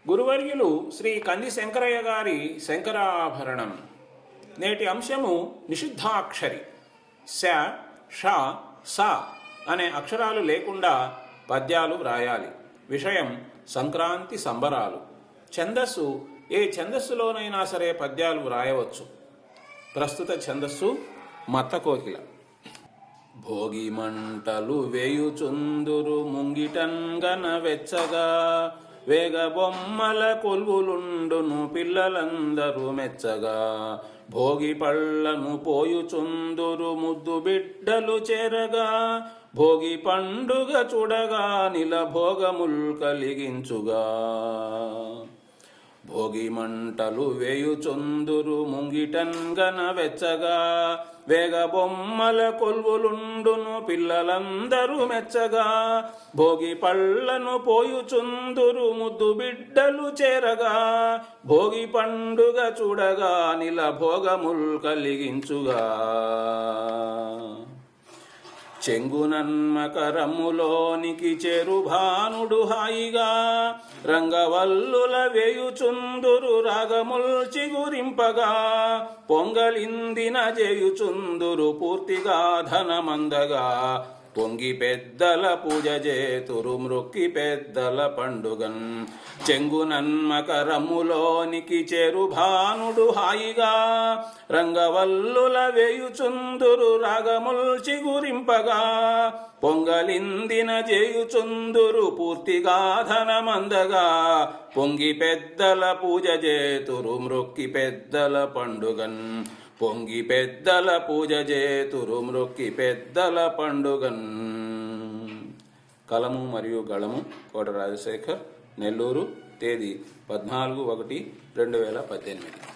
గురువర్యులు శ్రీ కంది శంకరయ్య గారి శంకరాభరణం. నేటి అంశము నిషిద్ధాక్షరి. శ, ష, స అనే అక్షరాలు లేకుండా పద్యాలు వ్రాయాలి. విషయం సంక్రాంతి సంబరాలు. ఛందస్సు ఏ ఛందస్సులోనైనా సరే పద్యాలు వ్రాయవచ్చు. ప్రస్తుత ఛందస్సు మత్తకోకిల. భోగి మంటలు వేయుచుందురు ముంగిటంగన వెచ్చగా, వేగ బొమ్మల కొల్వులుండును పిల్లలందరూ మెచ్చగా, భోగి పళ్ళను పోయుచుందురు ముద్దు బిడ్డలు చేరగా, భోగి పండుగ చూడగా నిల భోగముల్ కలిగించుగా. భోగి మంటలు వేయుచుందురు ముంగిటంగన వెచ్చగా, వేగ బొమ్మల కొల్వులుండును పిల్లలందరూ మెచ్చగా, భోగి పళ్ళను పోయుచుందురు ముద్దు బిడ్డలు చేరగా, భోగి పండుగ చూడగా నిల భోగముల్ కలిగించుగా. చెంగునన్మకరములోనికి చెరు భానుడు హాయిగా, రంగవల్లుల వేయుచుందురు రాగముల్ చిగురింపగా, పొంగలిందిన చేయుచుందురు పూర్తిగా ధనమందగా, పొంగి పెద్దల పూజ చేతురు మృక్కి పెద్దల పండుగన్. చెంగునన్మకరములోనికి చెరు భానుడు హాయిగా, రంగవల్లుల వేయుచుందురు రాగముల్ చిగురింపగా, పొంగలిందిన చేయుచుందురు పూర్తిగా ధనమందగా, పొంగి పెద్దల పూజ చేతురు మృక్కి పెద్దల పండుగన్. పొంగి పెద్దల పూజ చేతురు మృక్కి పెద్దల పండుగన్. కలము మరియు గళము కోట రాజశేఖర్, నెల్లూరు. తేదీ 14/1/2018.